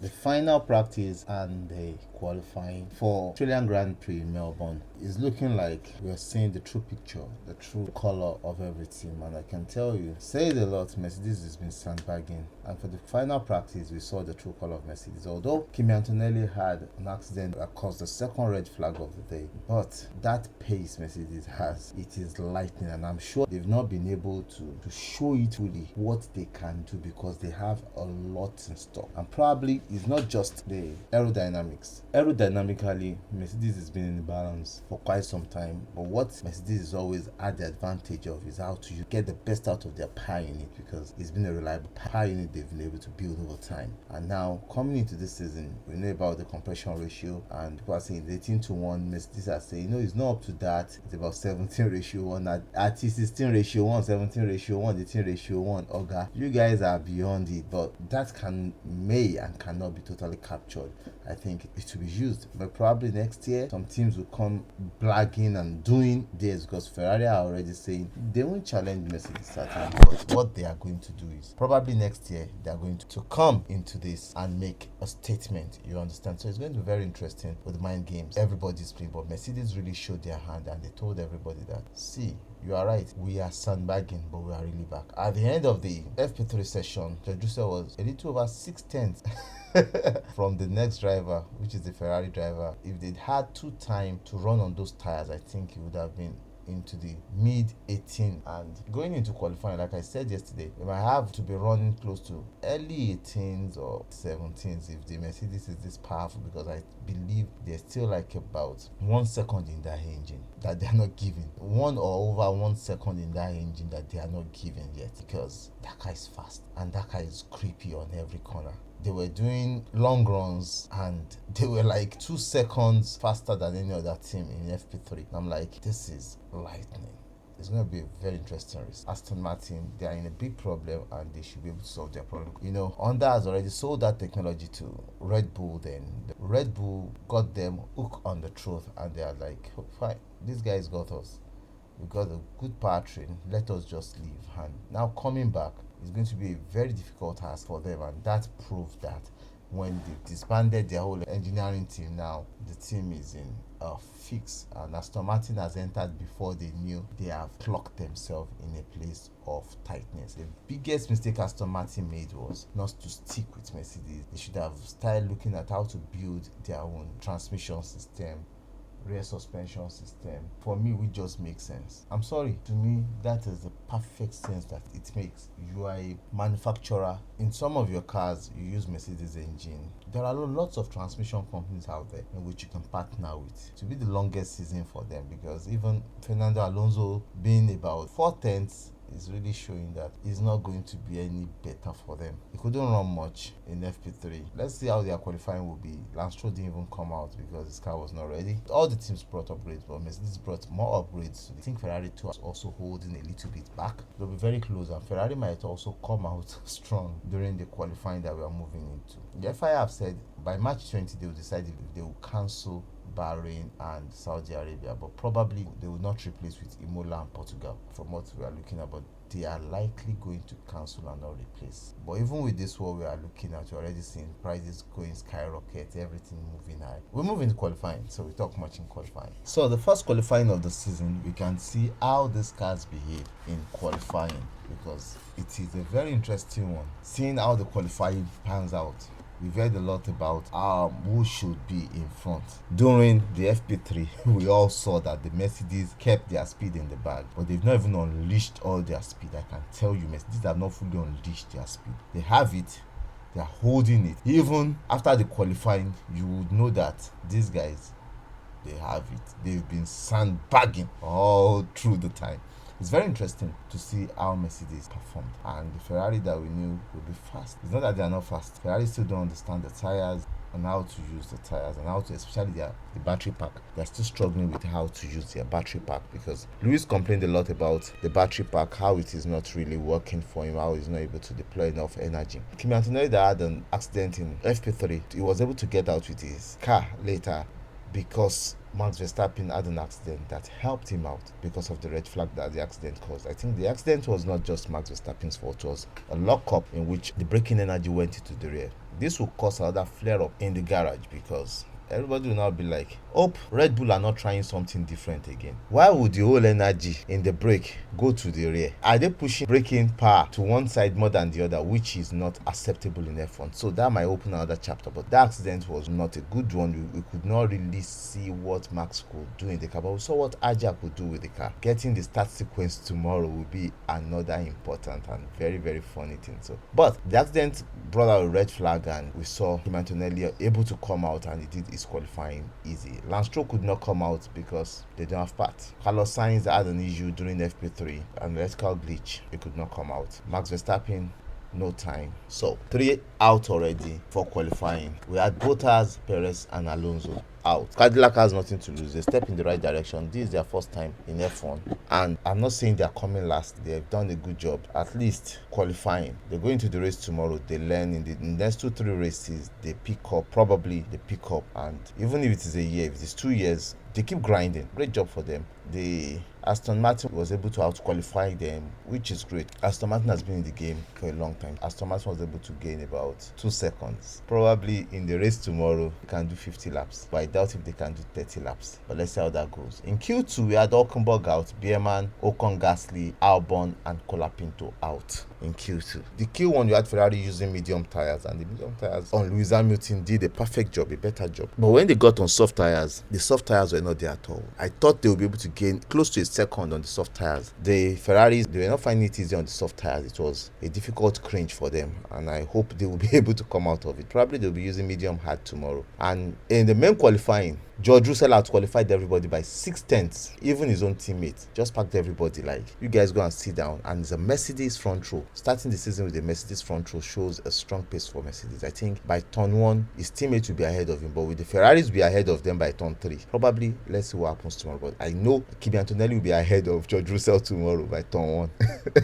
The final practice and the qualifying for Australian Grand Prix Melbourne is looking like we're seeing the true picture, the true color of every team. And I can tell you, say it a lot, Mercedes has been sandbagging. And for the final practice, we saw the true color of Mercedes. Although Kimi Antonelli had an accident that caused the second red flag of the day, but that pace Mercedes has, it is lightning. And I'm sure they've not been able to show it really what they can do because they have a lot in stock. And probably it's not just the aerodynamics. Aerodynamically, Mercedes has been in the balance for quite some time, but what Mercedes is always had the advantage of is how to get the best out of their power unit, because it's been a reliable power unit they've been able to build over time. And now coming into this season, we know about the compression ratio, and people are saying 18:1. Mercedes are saying it's not up to that, it's about 17:1, at 16:1, 17:1, 18:1. Okay, you guys are beyond it, but that may and cannot be totally captured. I think it will be used, but probably next year some teams will come blagging and doing this, because Ferrari are already saying they won't challenge Mercedes certainly, but what they are going to do is probably next year they are going to come into this and make a statement, you understand? So it's going to be very interesting with the mind games everybody's playing, but Mercedes really showed their hand and they told everybody that, see, you are right, we are sandbagging, but we are really back. At the end of the FP3 session, George Russell was a little over 6 tenths from the next driver, which is the Ferrari driver. If they'd had two time to run on those tires, I think it would have been into the mid 18, and going into qualifying, like I said yesterday, they might have to be running close to early 18s or 17s if the Mercedes is this powerful, because I believe there's still like about 1 second in that engine that they're not giving, 1 or over 1 second in that engine that they are not giving yet, because that car is fast and that car is creepy on every corner. They were doing long runs and they were like 2 seconds faster than any other team in FP3. I'm like, this is lightning. It's going to be a very interesting race. Aston Martin, they are in a big problem and they should be able to solve their problem. You know, Honda has already sold that technology to Red Bull. Then Red Bull got them hook on the truth and they are like, oh, fine, these guys got us. We got a good powertrain. Let us just leave. And now coming back, it's going to be a very difficult task for them, and that proved that when they disbanded their whole engineering team. Now the team is in a fix, and Aston Martin has entered before they knew. They have clocked themselves in a place of tightness. The biggest mistake Aston Martin made was not to stick with Mercedes. They should have started looking at how to build their own transmission system, rear suspension system. For me, which just makes sense. I'm sorry, to me that is the perfect sense that it makes. You are a manufacturer. In some of your cars you use Mercedes engine. There are lots of transmission companies out there in which you can partner with. To be the longest season for them, because even Fernando Alonso being about 4 tenths is really showing that it's not going to be any better for them. He couldn't run much in FP3. Let's see how their qualifying will be. Lance Stroll didn't even come out because his car was not ready. All the teams brought upgrades, but Mercedes brought more upgrades. I think Ferrari too is also holding a little bit back. They'll be very close, and Ferrari might also come out strong during the qualifying that we are moving into. The FIA have said by March 20 they will decide if they will cancel Bahrain and Saudi Arabia, but probably they will not replace with Imola and Portugal from what we are looking at, but they are likely going to cancel and not replace. But even with this, what we are looking at, you're already seeing prices going skyrocket, everything moving high. We move into qualifying, so we talk much in qualifying. So the first qualifying of the season, we can see how these cars behave in qualifying, because it is a very interesting one, seeing how the qualifying pans out. We've heard a lot about who should be in front. During the FP3, we all saw that the Mercedes kept their speed in the bag, but they've not even unleashed all their speed. I can tell you, Mercedes have not fully unleashed their speed. They have it, they are holding it. Even after the qualifying, you would know that these guys, they have it. They've been sandbagging all through the time. It's very interesting to see how Mercedes performed, and the Ferrari that we knew would be fast. It's not that they are not fast. Ferrari still don't understand the tires and how to use the tires, and how to, especially the battery pack. They're still struggling with how to use their battery pack, because Lewis complained a lot about the battery pack, how it is not really working for him, how he's not able to deploy enough energy. Kimi Antonelli that had an accident in FP3, he was able to get out with his car later because Max Verstappen had an accident that helped him out because of the red flag that the accident caused. I think the accident was not just Max Verstappen's fault, it was a lockup in which the braking energy went into the rear. this will cause another flare up in the garage, because everybody will now be like, hope Red Bull are not trying something different again. Why would the whole energy in the brake go to the rear? Are they pushing braking power to one side more than the other, which is not acceptable in F1? So that might open another chapter. But that accident was not a good one. We could not really see what Max could do in the car, but we saw what Aja could do with the car. Getting the start sequence tomorrow will be another important and very, very funny thing. So, but the accident brought out a red flag, and we saw Kimi Antonelli able to come out, and he did his qualifying easy. Lance Stroll could not come out because they don't have parts. Carlos Sainz had an issue during FP3, an electrical glitch. He could not come out. Max Verstappen, no time. So 3 out already for qualifying. We had Bottas, Perez, and Alonso out. Cadillac has nothing to lose. They step in the right direction. This is their first time in F1, and I'm not saying they're coming last. They've done a good job, at least qualifying. They go into the race tomorrow. They learn in the next 2-3 races. They pick up, and even if it is a year, if it is 2 years, they keep grinding. Great job for them. The Aston Martin was able to out-qualify them, which is great. Aston Martin has been in the game for a long time. Aston Martin was able to gain about 2 seconds. Probably in the race tomorrow, they can do 50 laps, but I doubt if they can do 30 laps. But let's see how that goes. In Q2, we had Hulkenberg out, Bierman, Ocon, Gasly, Albon, and Colapinto out in Q2. The Q1, you had Ferrari using medium tires, and the medium tires on Lewis Hamilton did a perfect job, a better job. But when they got on soft tires, the soft tires were not there at all. I thought they would be able to gain close to a second on the soft tires. The Ferraris, they were not finding it easy on the soft tires. It was a difficult cringe for them, and I hope they will be able to come out of it. Probably they'll be using medium hard tomorrow. And in the main qualifying, George Russell out qualified everybody by 6/10. Even his own teammates just packed everybody like, you guys go and sit down. And it's a Mercedes front row. Starting the season with the Mercedes front row shows a strong pace for Mercedes. I think by turn 1, his teammates will be ahead of him, but with the Ferraris will be ahead of them by turn 3. Probably, let's see what happens tomorrow. But I know Kimi Antonelli will be ahead of George Russell tomorrow by turn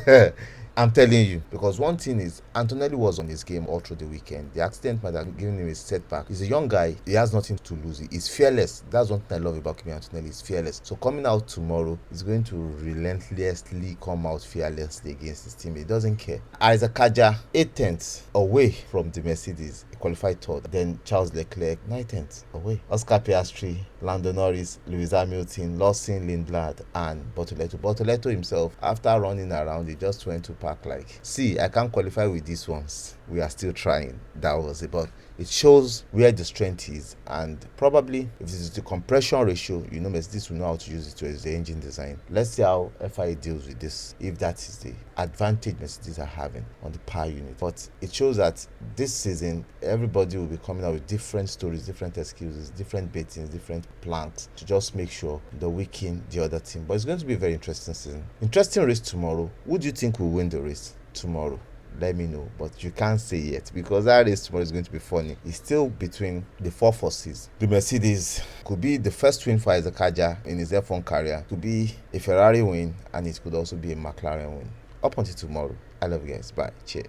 1. I'm telling you, because one thing is, Antonelli was on his game all through the weekend. The accident might have given him a setback. He's a young guy. He has nothing to lose. He's fearless. That's one thing I love about Kimi Antonelli. He's fearless. So coming out tomorrow, he's going to relentlessly come out fearlessly against his team. He doesn't care. Isaac Kaja, 8/10 away from the Mercedes. He qualified 3rd. Then Charles Leclerc, 9/10 away. Oscar Piastri, Lando Norris, Lewis Hamilton, Lawson, Lindblad, and Bortoleto. Bortoleto himself, after running around, he just went to park like, see, I can't qualify with these ones. We are still trying. That was it. But it shows where the strength is, and probably if this is the compression ratio, you know, Mercedes will know how to use it as the engine design. Let's see how FIA deals with this, if that is the advantage Mercedes are having on the power unit. But it shows that this season, everybody will be coming out with different stories, different excuses, different baitings, different plans to just make sure they weaken the other team. But it's going to be a very interesting season. Interesting race tomorrow. Who do you think will win the race tomorrow? Let me know, but you can't say yet, because that race tomorrow is going to be funny. It's still between the 4 forces. The Mercedes could be the first win for Isaac Kaja in his F1 career, could be a Ferrari win, and it could also be a McLaren win. Up until tomorrow, I love you guys. Bye. Cheers.